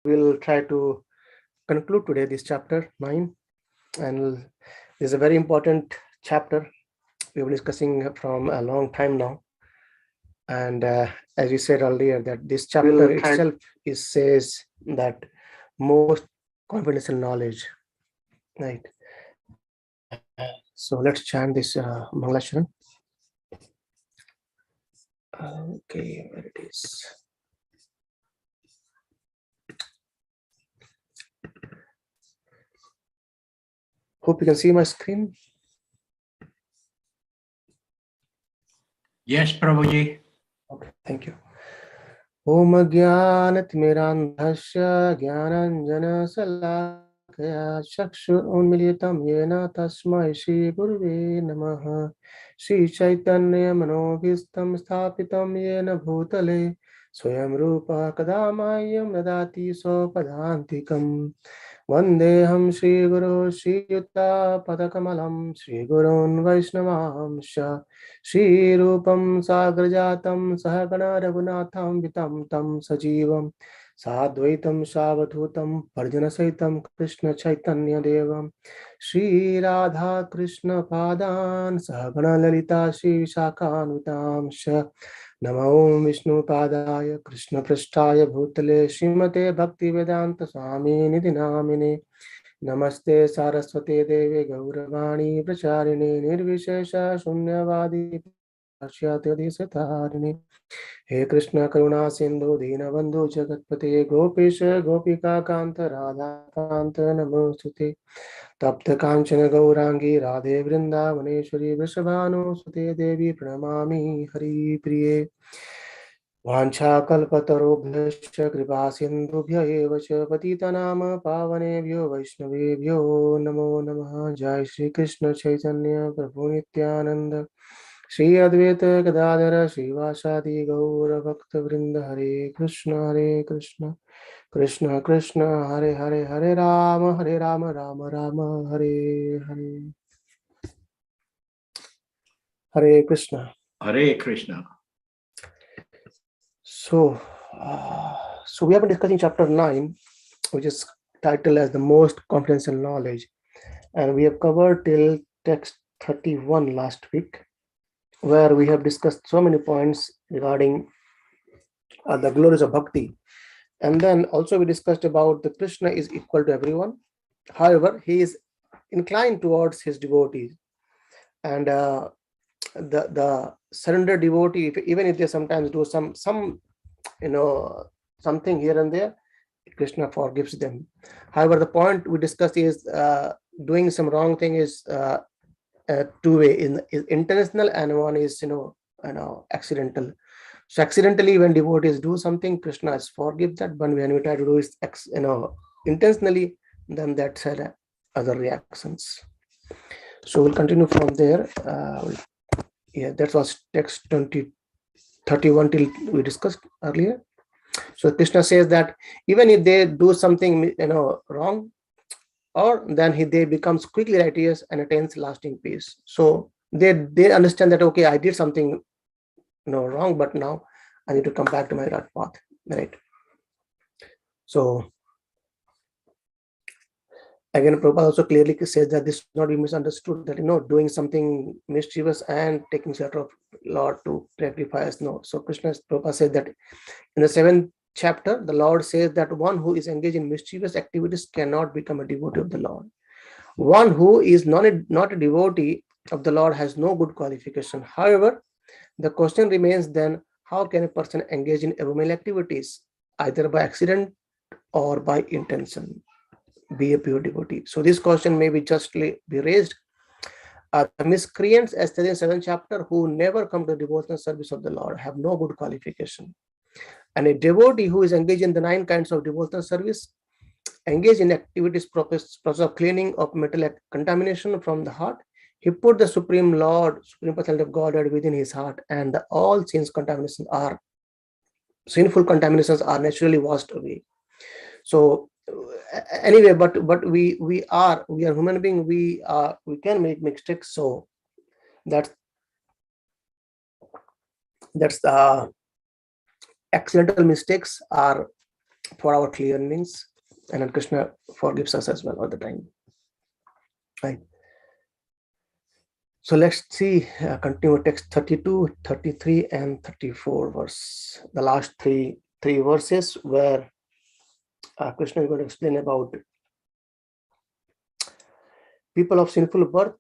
We'll try to conclude today this chapter 9, and this is a very important chapter. We were discussing from a long time now, and as we said earlier, that this chapter itself says that most confidential knowledge, right? So let's chant this Mangalasharan. Okay, where it is. Hope you can see my screen. Yes, Prabhuji. Okay, thank you. Om Jnanatimirandhasya Jnananjana Salakaya Chakshur Unmilitam Yena Tasmai Shri Gurve Namaha Shri Chaitanya Manobhistam Sthapitam Yena Bhutale Swayam Rupa Kadamayam Dadati Sopadantikam Vandeham Shri Guru Shri Yuta Padakamalam Shri Gurun Vaishnavamsha Shri Rupam Sagrajatam Sahagana Raghunatham Vitam Tam Sajivam Sadvaitam Savadhutam Parjana Saitam Krishna Chaitanya Devam Shri Radha Krishna Padan Sahagana Lalita Shri Vishakhanutam Sha Namo Vishnu Padaya Krishna Prasthaya Bhutale Srimate Bhakti Vedanta Swami Nidhi Namine Namaste Saraswate Deve Gauravani Pracharine Nirvishesha Shunyavadi Pashyatadi Satarine He Krishna Karuna Sindhu Dinabandhu Jagatpate Gopisha Gopika Kanta Radha Kanta Namostute Tapta Kanchana Gaurangi Radhe Vrindavaneshwari Vrishabhanu Sute Devi Pranamami Hari Priye Vancha kalpatarubhyascha kripa sindhubhya eva cha patitanam pavanebhyo vaishnavebhyo namo namaha. Jai Shri Krishna Chaitanya Prabhu Nityananda Shri Advaita Gadadhara Shivasadi Gaura Bhakta Vrinda Hare Krishna Krishna Krishna Hare Hare Hare Rama Rama Rama Hare Hare. Hare Krishna. Hare Krishna. So we have been discussing chapter 9, which is titled as the most confidential knowledge, and we have covered till text 31 last week, where we have discussed so many points regarding the glories of bhakti, and then also we discussed about the Krishna is equal to everyone. However, he is inclined towards his devotees, and the surrender devotee, even if they sometimes do some something here and there, Krishna forgives them. However, the point we discussed is doing some wrong thing is two-way, is intentional, and one is accidental. So accidentally, when devotees do something, Krishna forgives that, but when we try to do it intentionally, then that's other reactions. So we'll continue from there. Yeah, that was text 31 till we discussed earlier. So Krishna says that even if they do something wrong, or then they becomes quickly righteous and attains lasting peace. So they understand that, okay, I did something wrong, but now I need to come back to my right path, right? So again, Prabhupada also clearly says that this should not be misunderstood, that doing something mischievous and taking shelter of Lord to rectify us. No. So Prabhupada said that in the 7th chapter, the Lord says that one who is engaged in mischievous activities cannot become a devotee of the Lord. One who is not a devotee of the Lord has no good qualification. However, the question remains then, how can a person engage in abominable activities, either by accident or by intention, be a pure devotee? So this question may be justly be raised. The miscreants, as stated in 7th chapter, who never come to the devotional service of the Lord, have no good qualification. And a devotee who is engaged in the 9 kinds of devotional service, engaged in activities process of cleaning of mental contamination from the heart, he put the Supreme Lord, Supreme Personality of Godhead within his heart, and all sinful contaminations are naturally washed away. So anyway, but we are human being. We can make mistakes. So that's the accidental mistakes are for our clearness, and then Krishna forgives us as well all the time. Right. So let's see, continue text 32, 33, and 34 verse. The last three verses where Krishna is going to explain about people of sinful birth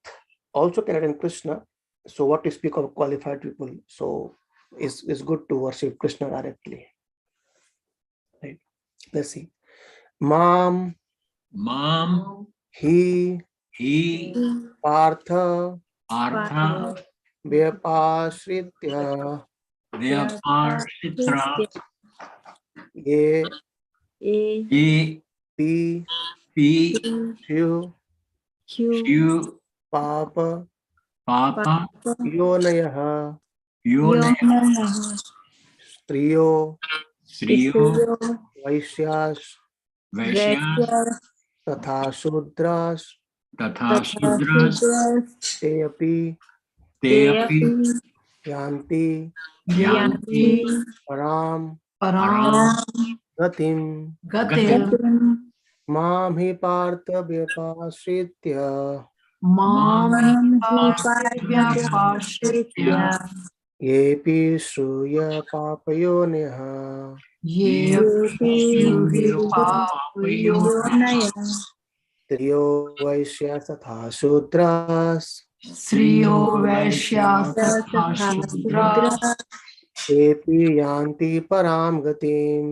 also can attend Krishna. So what to speak of qualified people? So it's good to worship Krishna directly. Right. Let's see. Mam, he, Partha, Vyapashritya, Ye, Pi, Shiv, Papa, Yonayaha, Striyo, Vaishyas, Tatha Shudras, Teyapi, Yanti, Param, Gatim, Mam hi Partha Vyapashritya, Yepi Shruya Papayoneha, Triyo Vaishya Tatha Shudras, Tepi Yanti Param Gatim.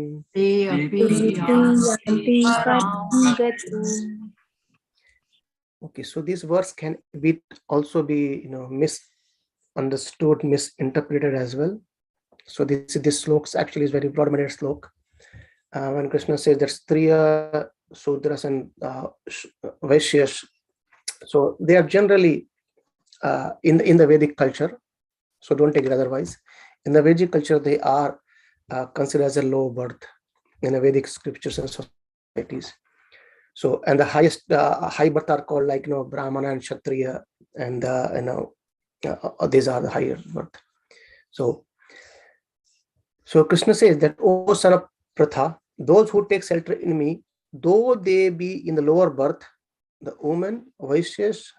Okay, so this verse can be also be misunderstood, misinterpreted as well. So this sloka actually is very broad-minded sloka. When Krishna says that Striya, Sudras, and Vaishyas, so they are generally in the Vedic culture. So don't take it otherwise. In the Vedic culture, they are considered as a low birth in the Vedic scriptures and societies. So, and the highest high birth are called like Brahmana and Kshatriya, and these are the higher birth. So Krishna says that, O son of Pratha, those who take shelter in me, though they be in the lower birth, the women, Vaishyas,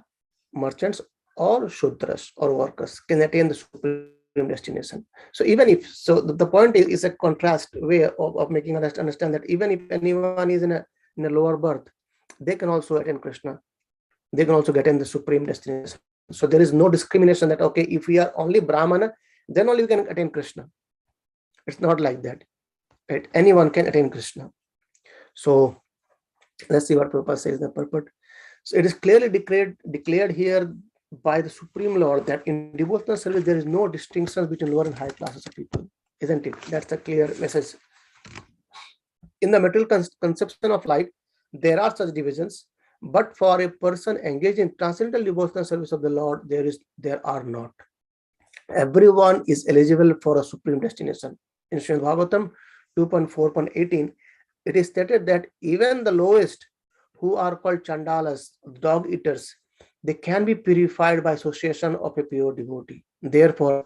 merchants, or Shudras or workers can attain the supreme destination. So even if, so the point is a contrast way of making us understand that even if anyone is in a lower birth, they can also attain Krishna. They can also get in the supreme destination. So there is no discrimination that, okay, if we are only Brahmana, then only we can attain Krishna. It's not like that. Right? Anyone can attain Krishna. So let's see what Prabhupada says in the purport. So it is clearly declared here by the Supreme Lord that in devotional service there is no distinction between lower and high classes of people, isn't it? That's a clear message. In the material conception of life, there are such divisions, but for a person engaged in transcendental devotional service of the Lord, there are not. Everyone is eligible for a supreme destination. In Srimad Bhagavatam 2.4.18, it is stated that even the lowest, who are called chandalas, dog eaters, they can be purified by association of a pure devotee. Therefore,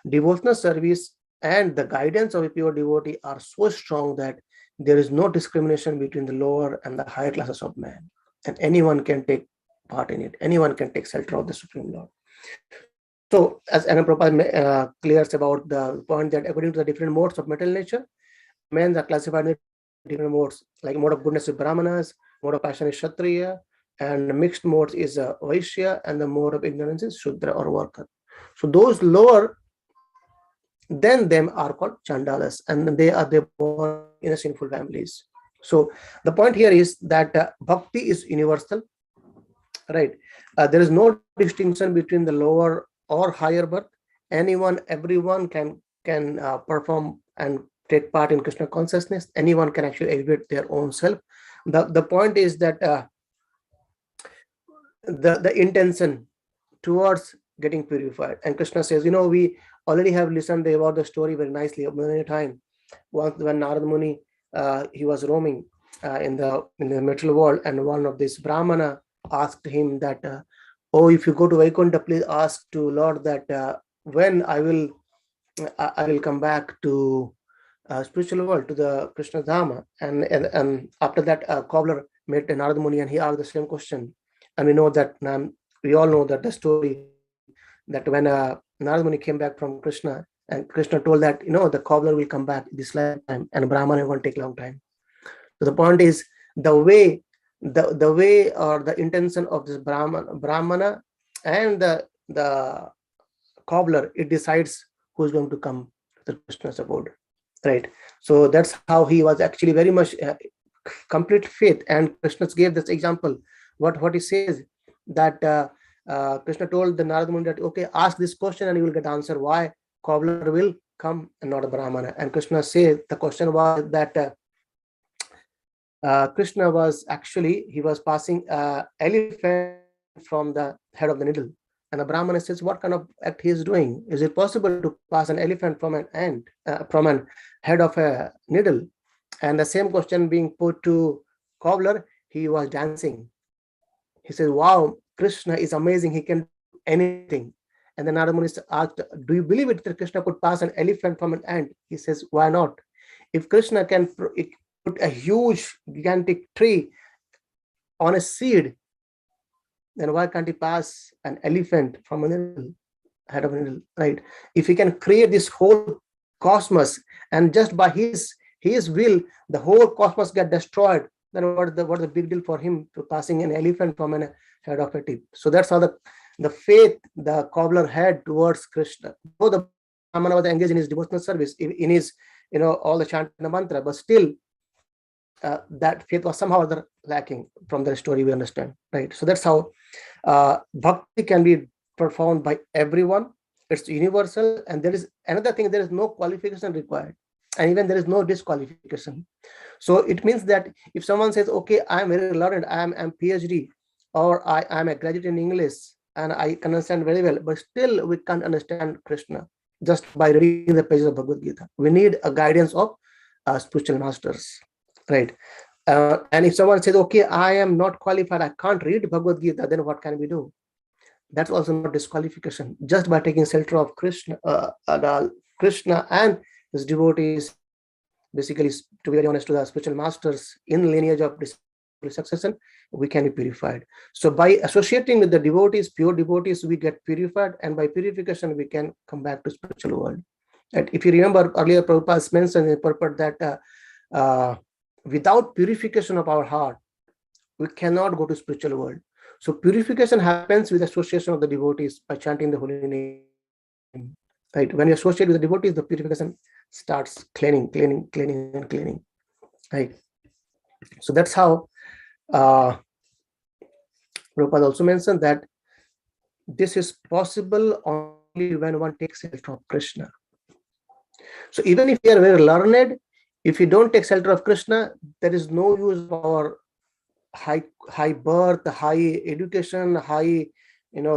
devotional service and the guidance of a pure devotee are so strong that there is no discrimination between the lower and the higher classes of man, and anyone can take part in it. Anyone can take shelter of the Supreme Lord. So, as Anand Prabhupada clears about the point that according to the different modes of material nature, men are classified in different modes, like mode of goodness is Brahmanas, mode of passion is Kshatriya, and mixed modes is Vaishya, and the mode of ignorance is Shudra or worker. So those lower than them are called Chandalas, and they born in a sinful families. So the point here is that bhakti is universal, right? There is no distinction between the lower or higher birth. Everyone can perform and take part in Krishna consciousness. Anyone can actually exhibit their own self. The point is that the intention towards getting purified. And Krishna says, we already have listened about the story very nicely many times. Once when Narada Muni, he was roaming in the material world, and one of these Brahmana asked him that, oh, if you go to Vaikuntha, please ask to Lord that when I will come back to spiritual world, to the Krishna Dhamma. And after that, cobbler met Narada Muni and he asked the same question. And we know that, we all know that the story, that when Narada Muni came back from Krishna, and Krishna told that, the cobbler will come back this lifetime and Brahmana won't take long time. So the point is, the way or the intention of this Brahmana and the cobbler, it decides who's going to come to the Krishna's abode, right? So that's how he was actually very much complete faith. And Krishna gave this example. What he says, that Krishna told the Narada Muni that, okay, ask this question and you will get answer why cobbler will come and not a Brahmana. And Krishna said the question was that Krishna was actually, he was passing elephant from the head of the needle. And the Brahmana says, what kind of act he is doing? Is it possible to pass an elephant from from an head of a needle? And the same question being put to cobbler, he was dancing. He said, wow, Krishna is amazing. He can do anything. And then Narada Muni asked, do you believe it that Krishna could pass an elephant from an ant? He says, why not? If Krishna can put a huge, gigantic tree on a seed, then why can't he pass an elephant from a needle, head of a needle, right? If he can create this whole cosmos, and just by his will, the whole cosmos get destroyed, then what the big deal for him to passing an elephant from a head of a tip? So that's how the faith the cobbler had towards Krishna. Though the Brahmana was engaged in his devotional service, in his, all the chanting the mantra, but still that faith was somehow other lacking from the story, we understand, right? So that's how bhakti can be performed by everyone. It's universal. And there is another thing, there is no qualification required, and even there is no disqualification. So it means that if someone says, okay, I'm very learned, I'm PhD, or I'm a graduate in English and I can understand very well, but still we can't understand Krishna just by reading the pages of Bhagavad Gita. We need a guidance of spiritual masters, right? And if someone says, okay, I am not qualified, I can't read Bhagavad Gita, then what can we do? That's also not disqualification. Just by taking shelter of Krishna, Krishna and his devotees, basically, to be very honest, to the spiritual masters in lineage of succession, we can be purified. So by associating with the devotees, pure devotees, we get purified, and by purification, we can come back to spiritual world. And if you remember earlier, Prabhupada mentioned in the purport that without purification of our heart, we cannot go to spiritual world. So purification happens with association of the devotees by chanting the holy name. Right? When you associate with the devotees, the purification starts cleaning. Right? So that's how Prabhupada also mentioned that this is possible only when one takes shelter of Krishna. So even if you are very learned, if you don't take shelter of Krishna, there is no use of our high birth, high education, high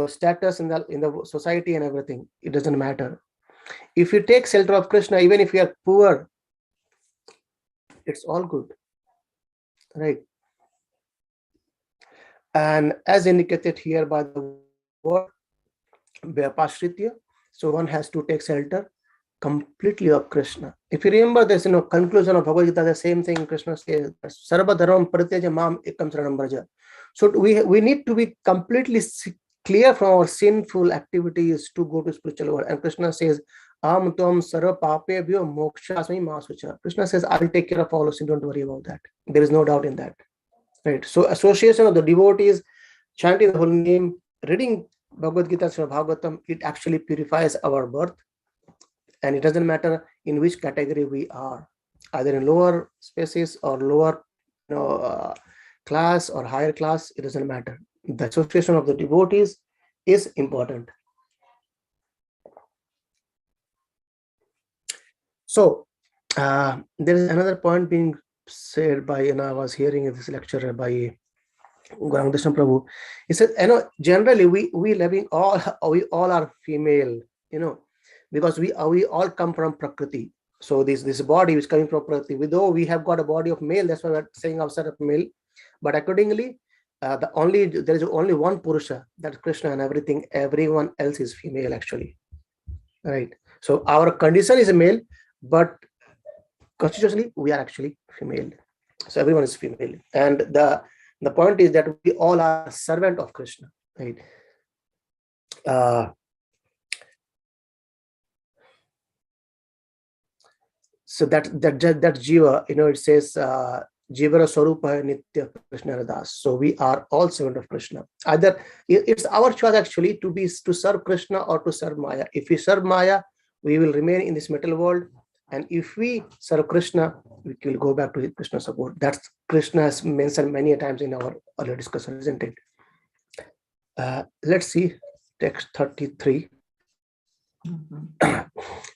status in the society and everything. It doesn't matter. If you take shelter of Krishna, even if you are poor, it's all good, right? And as indicated here by the word Vyapashritya, so one has to take shelter completely of Krishna. If you remember this, conclusion of Bhagavad Gita, the same thing Krishna says, Sarva dharmam parityaja mam ekam saranam vraja. So we need to be completely clear from our sinful activities to go to spiritual world. And Krishna says, Am tvam sarva papebhyo mokshasmi masucha. Krishna says, I will take care of all of sin, don't worry about that. There is no doubt in that. Right. So association of the devotees, chanting the holy name, reading Bhagavad Gita, Bhagavatam, it actually purifies our birth. And it doesn't matter in which category we are, either in lower species or lower class or higher class, it doesn't matter. The association of the devotees is important. So there is another point being said by, I was hearing in this lecture by Gauranga Prabhu. He said, generally we all are female, because we all come from Prakriti. So this body is coming from Prakriti. Though we have got a body of male, that's why we're saying ourselves male. But accordingly, there is only one Purusha, that's Krishna, and everyone else is female actually. Right. So our condition is a male, but constitutionally we are actually female. So everyone is female, and the point is that we all are servant of Krishna, right? So that jiva, it says jivara swarupa nitya Krishna radas. So we are all servant of Krishna. Either it's our choice actually to serve Krishna or to serve Maya. If we serve Maya, we will remain in this material world, and if we serve Krishna, we will go back to Krishna support. That's Krishna has mentioned many times in our earlier discussion, isn't it? Let's see text 33.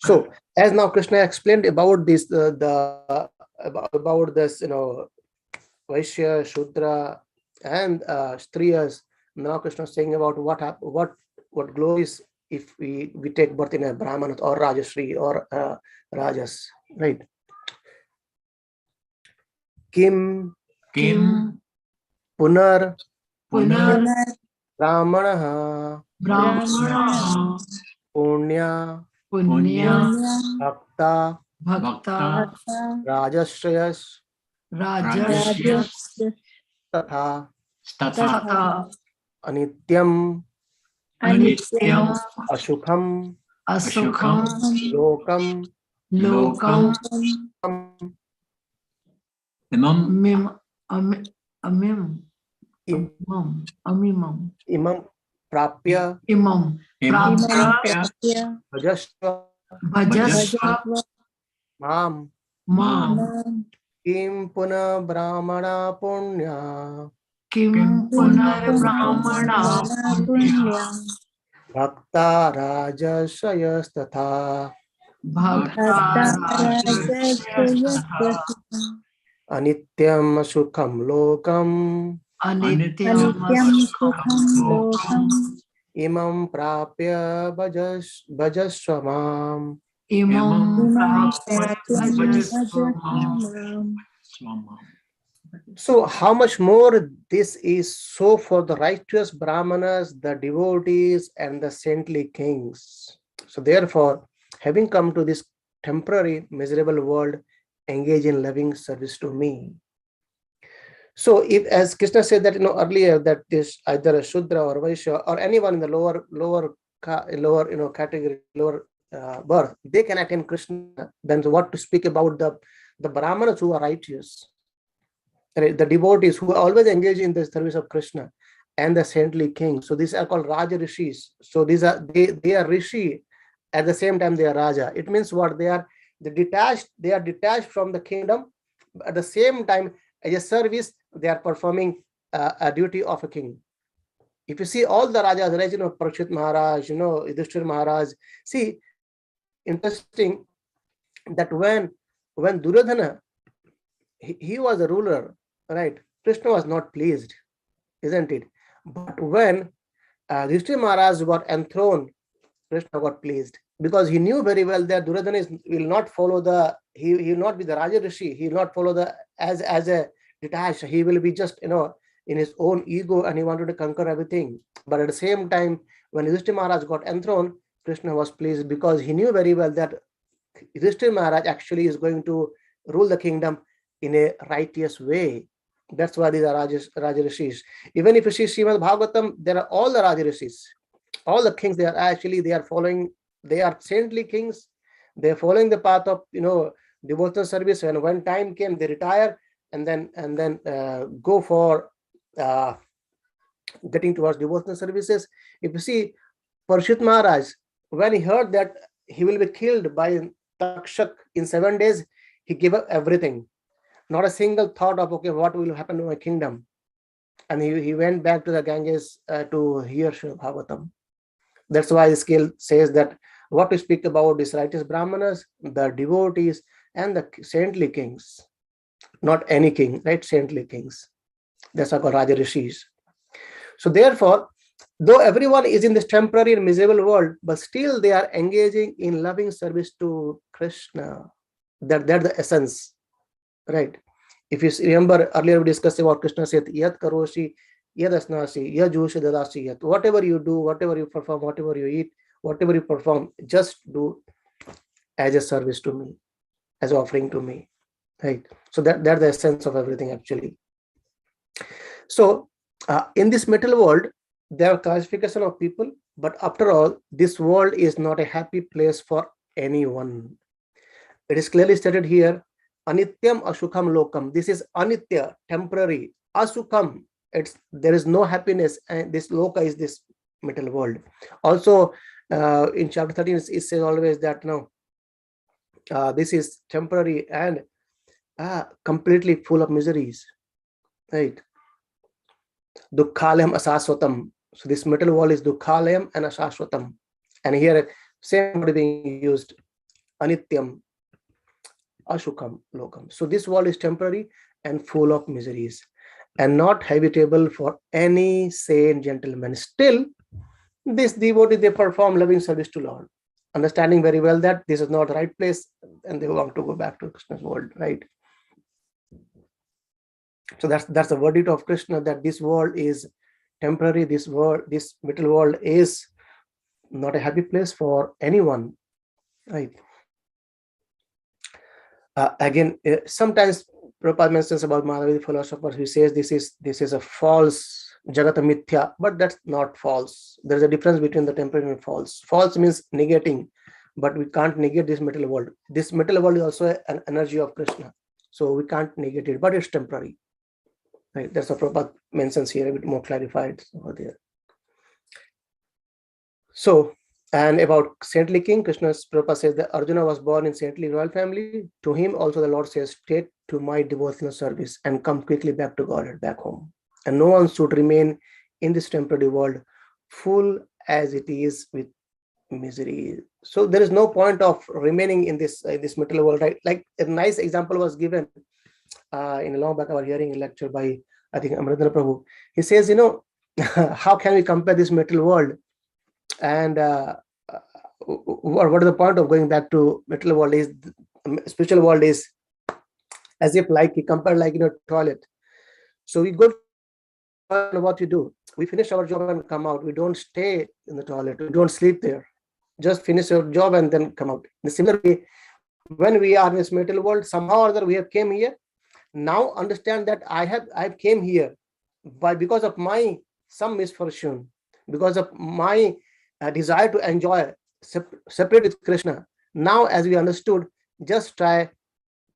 So as now Krishna explained about this, about this, Vaishya, Shudra, and Striyas. Now Krishna is saying about what glories if we take birth in a Brahman or Rajashri or Rajas, right? Kim Punar Brahmana Punya Bhakta Rajashrayas Tatha Anityam Ashukham Lokam Imam Prapya Bhajasva Mam Kim Puna Brahmana Punya Bhakta Rajashayas Tatha Anityam Sukham Lokam Imam Prapya Bhajasva Mam. So how much more this is so for the righteous Brahmanas, the devotees, and the saintly kings. So therefore, having come to this temporary miserable world, engage in loving service to me. So if, as Krishna said that earlier, that this either a Shudra or Vaishya or anyone in the lower category, lower birth, they can attain Krishna. Then what to speak about the Brahmanas who are righteous, right? The devotees who always engage in the service of Krishna, and the saintly kings. So these are called Raja Rishis. So these are they are Rishi, at the same time they are Raja. It means what? They are detached from the kingdom. At the same time, as a service, they are performing a duty of a king. If you see all the Rajas, right, Parikshit Maharaj, Yudhishthir Maharaj, see, interesting that when Duryodhana, he was a ruler, right? Krishna was not pleased, isn't it? But when Yudhishthir Maharaj got enthroned, Krishna got pleased, because he knew very well that Duryodhana will not follow he will not be the Raja Rishi. He will not follow as a detached. He will be just in his own ego, and he wanted to conquer everything. But at the same time, when Yudhishthir Maharaj got enthroned, Krishna was pleased, because he knew very well that Yudhishthir Maharaj actually is going to rule the kingdom in a righteous way. That's why these are Raja Rishis. Even if you see Srimad Bhagavatam, there are all the Raja Rishis. All the kings, they are following, they are saintly kings. They are following the path of devotional service. And when time came, they retire and then go for getting towards devotional services. If you see Parikshit Maharaj, when he heard that he will be killed by Takshak in 7 days, he gave up everything. Not a single thought of, okay, what will happen to my kingdom? And he went back to the Ganges to hear Srimad Bhagavatam. That's why the scale says that what we speak about is righteous Brahmanas, the devotees, and the saintly kings. Not any king, right? Saintly kings. That's called Raja Rishis. So therefore, though everyone is in this temporary and miserable world, but still they are engaging in loving service to Krishna. That's the essence, right? If you remember earlier, we discussed about Krishna said, Yat karoshi, yad asnasi, yad jushi dadasi, yat. Whatever you do, whatever you perform, whatever you eat, whatever you perform, just do as a service to me, as offering to me. right? So that's the essence of everything actually. So in this material world, there are classification of people, but after all, this world is not a happy place for anyone. It is clearly stated here, anityam asukham lokam. This is anitya, temporary. Asukham, there is no happiness, and this loka is this material world. Also, in chapter 13, it says always that this is temporary and completely full of miseries, right? Dukkhalayam asaswatam. So this material world is dukkhalayam and asaswatam. And here, same word being used, anityam ashukam lokam. So this world is temporary and full of miseries and not habitable for any sane gentleman. Still, this devotee, they perform loving service to Lord, understanding very well that this is not the right place and they want to go back to Krishna's world, right? So that's the verdict of Krishna, that this world is temporary. This material world is not a happy place for anyone, right? Again, sometimes Prabhupada mentions about Madhavedi philosophers who says this is a false Jagata Mithya, but that's not false. There's a difference between the temporary and false. False means negating, but we can't negate this material world. This material world is also an energy of Krishna, so we can't negate it, but it's temporary. Right, that's what Prabhupada mentions here, a bit more clarified over there. So, and about saintly king, Prabhupada says that Arjuna was born in saintly royal family. To him also the Lord says, stay to my devotional service and come quickly back to God, back home. And no one should remain in this temporary world full as it is with misery. So there is no point of remaining in this material world, right? Like a nice example was given in a long back I was hearing a lecture by, I think, Amritana Prabhu. He says, how can we compare this material world and what is the point of going back to material world? Is spiritual world is as if like he compared like toilet. So we go to what we do. We finish our job and come out. We don't stay in the toilet. We don't sleep there. Just finish your job and then come out. In the similar way, when we are in this material world, somehow or other we have came here. Now understand that I've came here because of my some misfortune, because of my desire to enjoy separate with Krishna. Now, as we understood, just try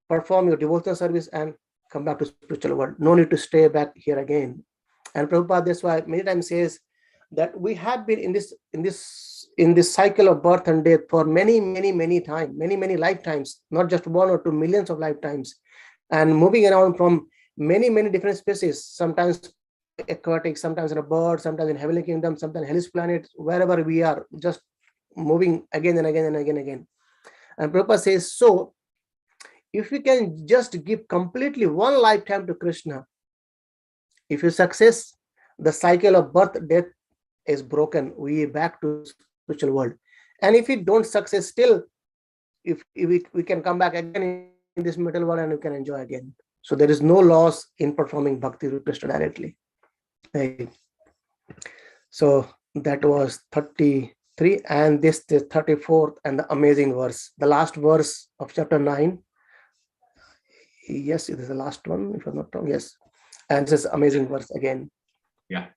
perform your devotional service and come back to spiritual world. No need to stay back here again. And Prabhupada, that's why many times says that we have been in this cycle of birth and death for many times, many lifetimes, not just one or two, millions of lifetimes, and moving around from many different species, sometimes aquatic, sometimes in a bird, sometimes in heavenly kingdom, sometimes hellish planet, wherever we are, just moving again and again. And Prabhupada says, so if we can just give completely one lifetime to Krishna, if you success, the cycle of birth, death is broken. We are back to spiritual world. And if we don't success, still, if we can come back again in this material world and we can enjoy again. So there is no loss in performing bhakti with Krishna directly. Right. So that was 33, and this is 34th and the amazing verse, the last verse of chapter 9. Yes, it is the last one, if I'm not wrong. Yes. And this is amazing verse again. Yeah.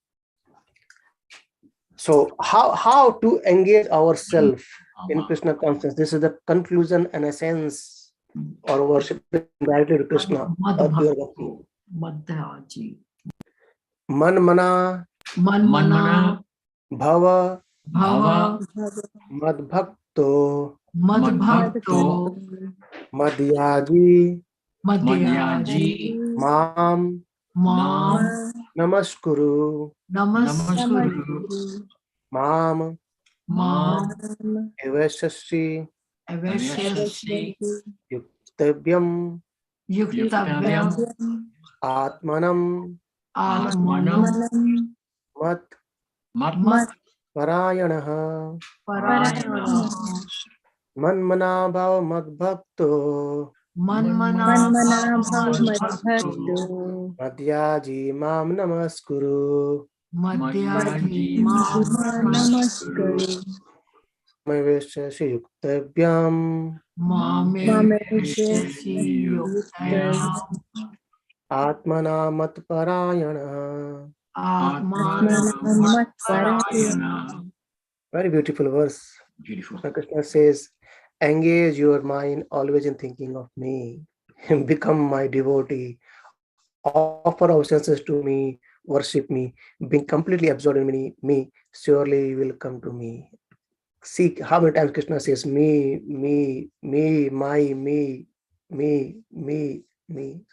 So how to engage ourselves in Krishna consciousness? This is the conclusion and essence or worship directly to Krishna. Man mana bhava madbhakto madhyaji mam namaskuru mam evashasri yuktavyam atmanam mat parayanaha manmana bhava madbhakto madhyaji mam namaskuru. Mamevesya yuktavyam Atmana matparayana. Very beautiful verse. Beautiful. Krishna says, engage your mind always in thinking of me. Become my devotee. Offer obeisances to me. Worship me. Being completely absorbed in me, surely you will come to me. See how many times Krishna says me, me.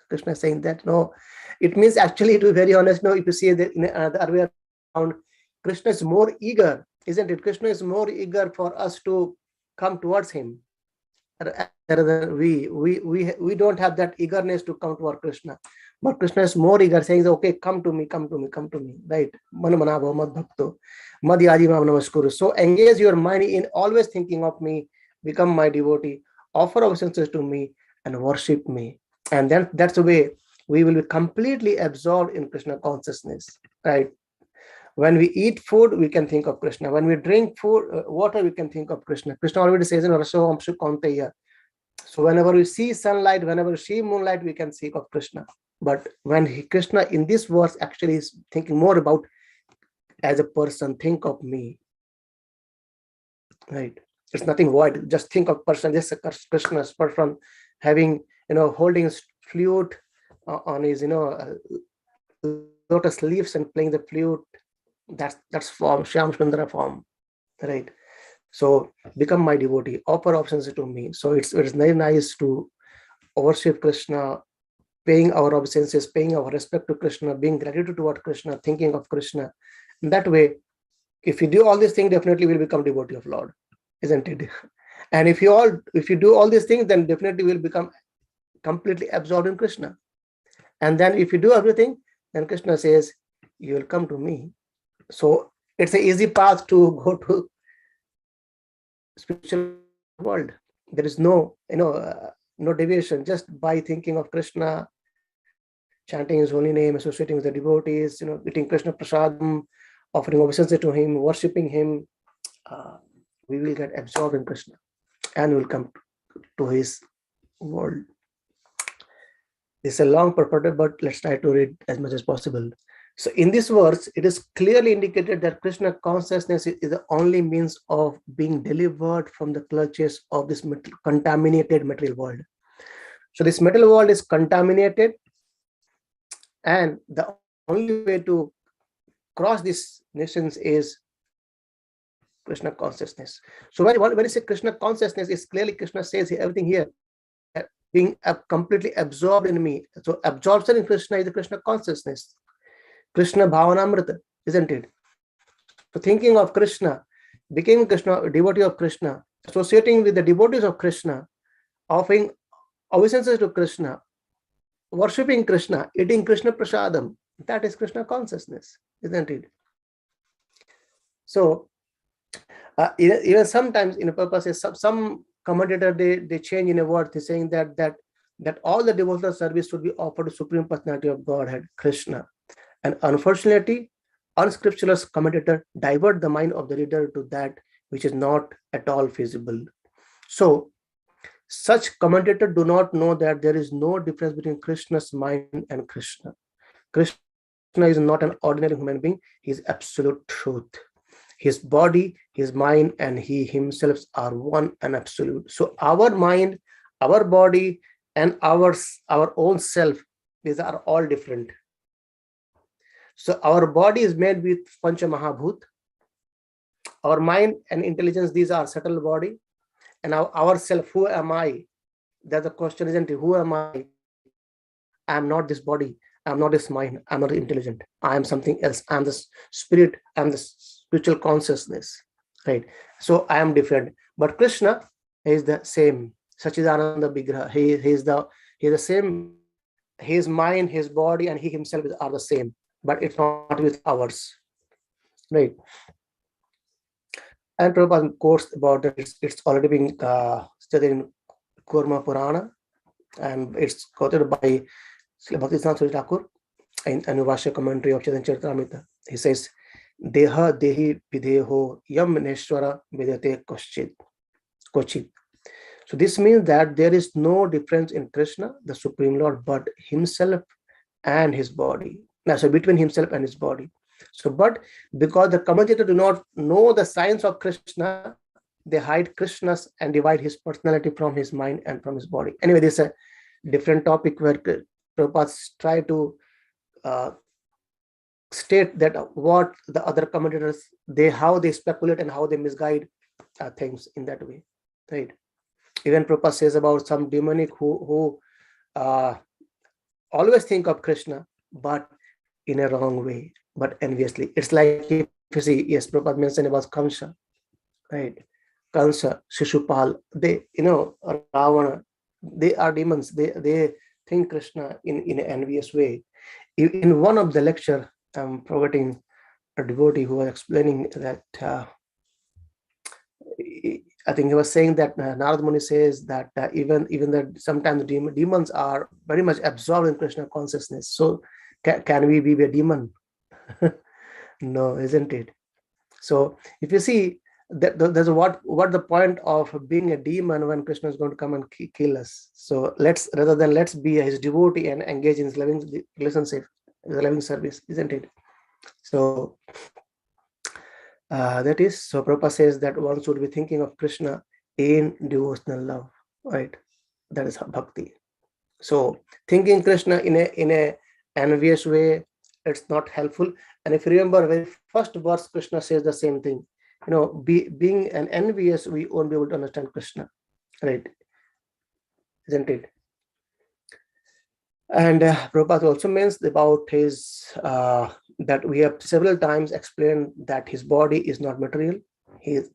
Krishna is saying that no, it means actually, to be very honest, no, if you see that in the other way around, Krishna is more eager, isn't it? Krishna is more eager for us to come towards him. Rather than we don't have that eagerness to come toward Krishna. But Krishna is more eager, saying, okay, come to me, right? Manamana bhamad bhakto, madhyadi mam namaskuru. So engage your mind in always thinking of me, become my devotee, offer obeisances to me, and worship me. And then that's the way we will be completely absorbed in Krishna consciousness, right? When we eat food, we can think of Krishna. When we drink water, we can think of Krishna. Krishna already says in Raso Amshu Kaunteya. So whenever we see sunlight, whenever we see moonlight, we can think of Krishna. But when Krishna in this verse actually is thinking more about as a person, think of me, right? It's nothing void. Just think of person, just Krishna person having, holding his flute on his, lotus leaves and playing the flute. That's form, Shyam Sundara form, right? So become my devotee, offer options to me. So it's very nice to worship Krishna, paying our obeisances, paying our respect to Krishna, being gratitude toward Krishna, thinking of Krishna. In that way, if you do all these things, definitely will become devotee of Lord, isn't it? And if you do all these things, then definitely will become completely absorbed in Krishna. And then if you do everything, then Krishna says, you will come to me. So it's an easy path to go to spiritual world. There is no deviation. Just by thinking of Krishna, chanting his holy name, associating with the devotees, eating Krishna prasadam, offering obeisance to him, worshipping him, we will get absorbed in Krishna and will come to his world. This is a long purport, but let's try to read as much as possible. So in this verse, it is clearly indicated that Krishna consciousness is the only means of being delivered from the clutches of this contaminated material world. So this material world is contaminated, and the only way to cross these nations is Krishna consciousness. So when you say Krishna consciousness, is clearly Krishna says everything here, being completely absorbed in me. So absorption in Krishna is the Krishna consciousness. Krishna Bhavanamrita, isn't it? So thinking of Krishna, becoming Krishna, a devotee of Krishna, associating with the devotees of Krishna, offering obeisances to Krishna, worshipping Krishna, eating Krishna prasadam, that is Krishna consciousness, isn't it? So even sometimes in a purpose, some commentator they change in a word, they're saying that all the devotional service should be offered to Supreme Personality of Godhead, Krishna. And unfortunately, unscriptural commentator divert the mind of the reader to that which is not at all feasible. So such commentators do not know that there is no difference between Krishna's mind and Krishna. Krishna is not an ordinary human being. He is absolute truth. His body, his mind, and he himself are one and absolute. So our mind, our body, and our own self, these are all different. So our body is made with Pancha Mahabhut. Our mind and intelligence, these are subtle body. And our self, who am I? That's the question, isn't it? Who am I? I am not this body. I am not this mind. I am not intelligent. I am something else. I am the spirit. I am the spiritual consciousness. Right? So I am different. But Krishna is the same. Sachidananda Vigraha. He is the same. His mind, his body, and he himself are the same. But it's not with ours. Right? And Prabhupada quotes about that. It's already been studied in Kurma Purana, and it's quoted by Srila Bhaktivinoda Thakur in Anuvasya commentary of Chaitanya Charitamrita. He says, Deha dehi videho yam neshwara vidate kochit. So this means that there is no difference in Krishna, the Supreme Lord, but himself and his body. Now, so between himself and his body. So, but because the commentator do not know the science of Krishna, they hide Krishna's and divide his personality from his mind and from his body. Anyway, this is a different topic where Prabhupada try to uh, state that what the other commentators, how they speculate and how they misguide things in that way, right? Even Prabhupada says about some demonic who uh, always think of Krishna, but in a wrong way, but enviously. It's like if you see, yes, Prabhupada mentioned about Kamsa, right? Kansa, Shishupal, they, Ravana, they are demons. They think Krishna in an envious way. In one of the lecture, I'm forgetting a devotee who was explaining that I think he was saying that Narad Muni says that even that sometimes demons are very much absorbed in Krishna consciousness. So can we be a demon? No, isn't it? So if you see that there's what the point of being a demon when Krishna is going to come and kill us. So let's be his devotee and engage in his loving relationship, his loving service, isn't it? So that is, so Prabhupada says that one should be thinking of Krishna in devotional love, right? That is bhakti. So thinking Krishna in a envious way, it's not helpful. And if you remember, very first verse, Krishna says the same thing. Being an envious, we won't be able to understand Krishna, right? Isn't it? And Prabhupada also means about his that we have several times explained that his body is not material, he is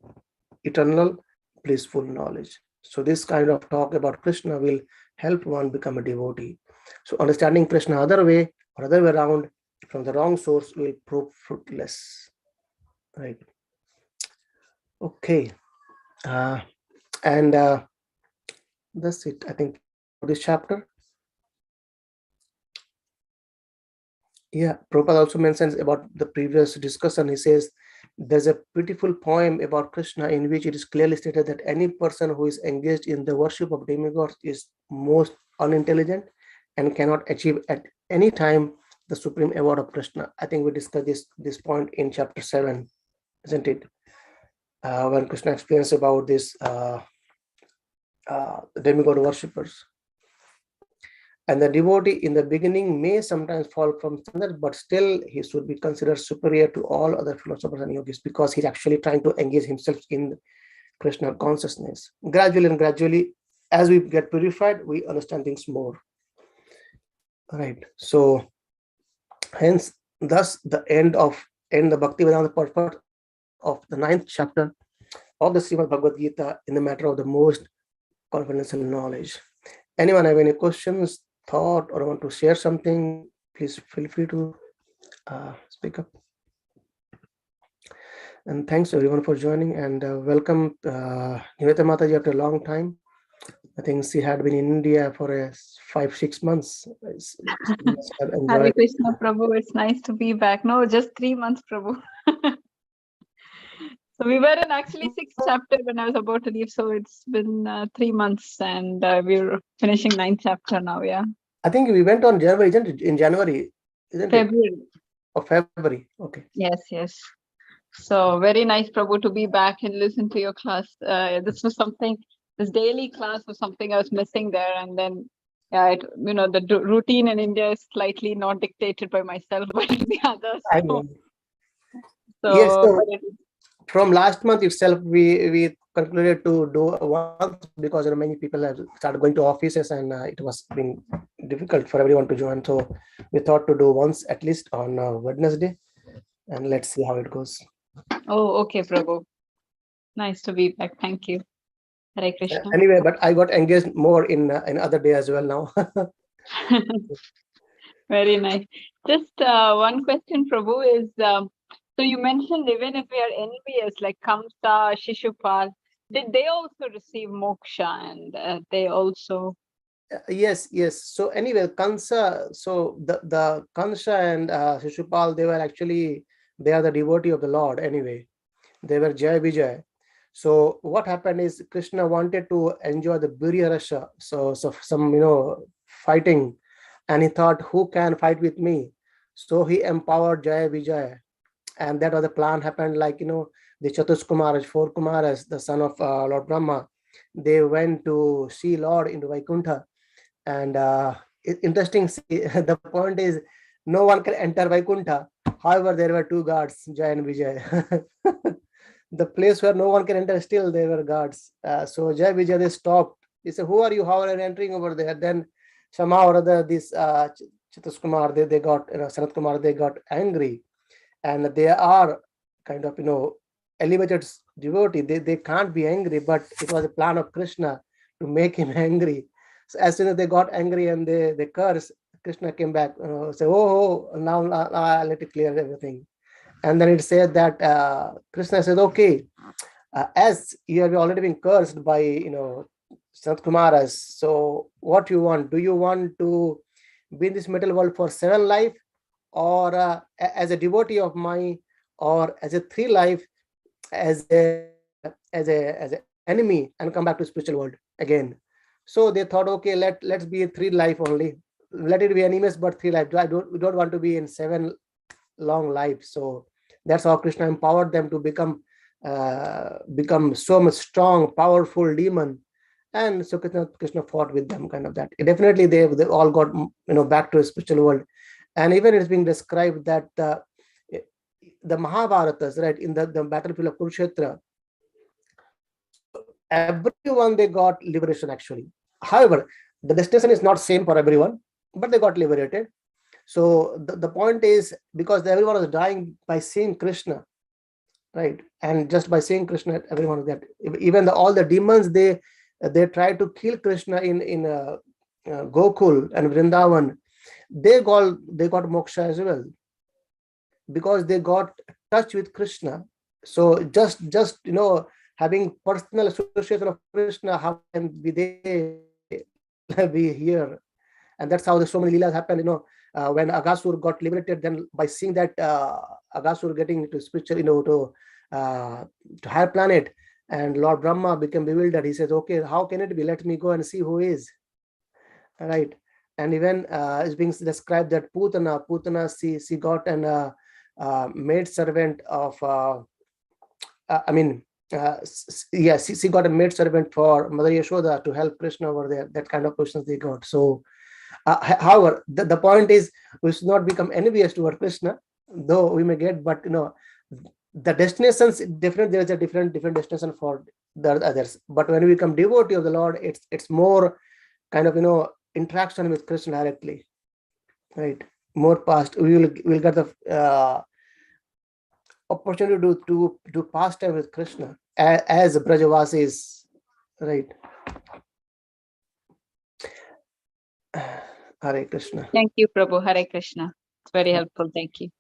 eternal, blissful knowledge. So this kind of talk about Krishna will help one become a devotee. So understanding Krishna other way or other way around from the wrong source will prove fruitless, right? Okay, and that's it, I think, for this chapter. Yeah, Prabhupada also mentions about the previous discussion. He says there's a beautiful poem about Krishna in which it is clearly stated that any person who is engaged in the worship of demigods is most unintelligent and cannot achieve at any time the supreme award of Krishna. I think we discussed this point in chapter 7, isn't it? When Krishna explains about this demigod worshippers. And the devotee in the beginning may sometimes fall from standard, but still he should be considered superior to all other philosophers and yogis because he's actually trying to engage himself in Krishna consciousness. Gradually, as we get purified, we understand things more. Right. So, hence, thus the end the Bhaktivedanta purport of the 9th chapter of the Srimad Bhagavad Gita in the matter of the most confidential knowledge. Anyone have any questions, thought, or want to share something? Please feel free to speak up. And thanks everyone for joining, and welcome Nivedita Mataji after a long time. I think she had been in India for 5-6 months. Hare Krishna, Prabhu. It's nice to be back. No, just 3 months, Prabhu. So we were in actually 6th chapter when I was about to leave. So it's been 3 months, and we're finishing 9th chapter now. Yeah. I think we went on January, isn't it? In January, isn't February. it? Of February. Okay. Yes. So very nice, Prabhu, to be back and listen to your class. This daily class was something I was missing there. And then, the routine in India is slightly not dictated by myself, but the others. I know. So, yes. So from last month itself, we concluded to do once because many people have started going to offices and it was being difficult for everyone to join. So we thought to do once at least on Wednesday, and let's see how it goes. Oh, okay, Prabhu. Nice to be back. Thank you. Hare Krishna. Anyway, but I got engaged more in other day as well now. Very nice. Just one question, Prabhu, is so you mentioned even if we are envious, like Kamsa, Shishupal, did they also receive moksha, and they also? Yes. So anyway, Kansa, so the Kansa and Shishupal, they were actually They are the devotee of the Lord anyway. They were Jai Vijay. So what happened is Krishna wanted to enjoy the Birya Rasha, so some fighting, and he thought, who can fight with me? So he empowered Jai Vijay, and that was the plan. Happened like the Chatus Kumaras, 4 Kumaras, the son of Lord Brahma. They went to see Lord into Vaikuntha, and interesting. The point is, no one can enter Vaikuntha. However, there were 2 guards, Jai and Vijay. The place where no one can enter, still there were guards. So Jai Vijay, they stopped. They said, who are you? How are you entering over there? Then somehow or other, this Chatus Kumar, they got, Sanat Kumar, they got angry. And they are kind of, elevated devotee. They can't be angry, but it was a plan of Krishna to make him angry. So as soon as they got angry and they cursed, Krishna came back, say, now I'll let it clear everything. And then it said that Krishna said, okay, as you have already been cursed by, Sanat Kumaras, so what you want? Do you want to be in this material world for 7 life, or as a devotee of mine, or as a 3 life, as a enemy, and come back to spiritual world again? So they thought, okay, let's be a 3 life only. Let it be enemies, but 3 life. We don't want to be in 7 long lives. So that's how Krishna empowered them to become so much strong, powerful demon. And so Krishna fought with them, kind of that. Definitely, they all got back to a spiritual world. And even it's being described that the Mahabharatas, right, in the battlefield of Kurukshetra, everyone, they got liberation actually. However, the destination is not same for everyone, but they got liberated. So the point is, because everyone was dying by seeing Krishna, right? And just by seeing Krishna, everyone got, even all the demons, they tried to kill Krishna in Gokul and Vrindavan. They got moksha as well, because they got touch with Krishna. So just having personal association of Krishna, how can they be here? And that's how so many leelas happen. When Aghasur got liberated, then by seeing that Aghasur getting to spiritual, to higher planet, and Lord Brahma became bewildered. He says, okay, how can it be? Let me go and see who is. Right. And even it's being described that Putana, she got an maid servant of, she got a maid servant for Mother Yashoda to help Krishna over there. That kind of questions they got. So, however, the point is, we should not become envious toward Krishna, though we may get, but the destinations, definitely there is a different destination for the others. But when we become devotee of the Lord, it's more kind of interaction with Krishna directly, right? More past, we'll get the opportunity to do pastime with Krishna as Brajavasis, right? Hare Krishna. Thank you, Prabhu. Hare Krishna. It's very helpful. Thank you.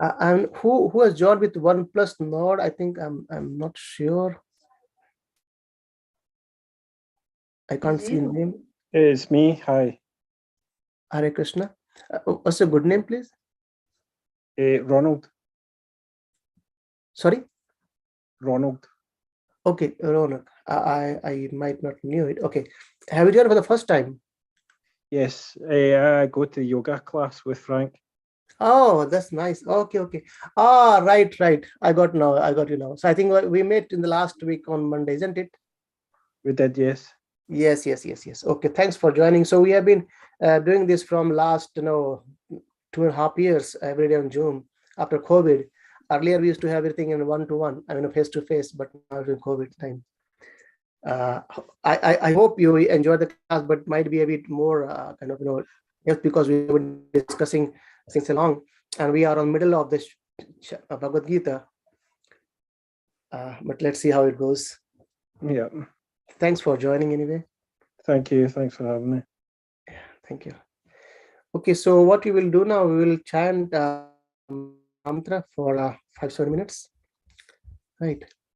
And who has joined with 1+ node? I think I'm not sure. I can't see the name. It's me. Hi. Hare Krishna. What's your good name, please? Ronald. Sorry? Ronald. Okay, Ronak. I might not knew it. Okay. Have you joined for the first time? Yes. I go to yoga class with Frank. Oh, that's nice. Okay. Right. I got you now. So I think we met in the last week on Monday, isn't it? We did, yes. Yes. Okay, thanks for joining. So we have been doing this from last 2.5 years, every day on Zoom after COVID. Earlier we used to have everything in 1-to-1, face-to-face, but now during COVID time. I hope you enjoyed the class, but might be a bit more just because we've been discussing since long, and we are on middle of this Bhagavad Gita. But let's see how it goes. Yeah. Thanks for joining anyway. Thank you. Thanks for having me. Thank you. Okay, so what we will do now, we will chant mantra for 5-7 minutes. Right.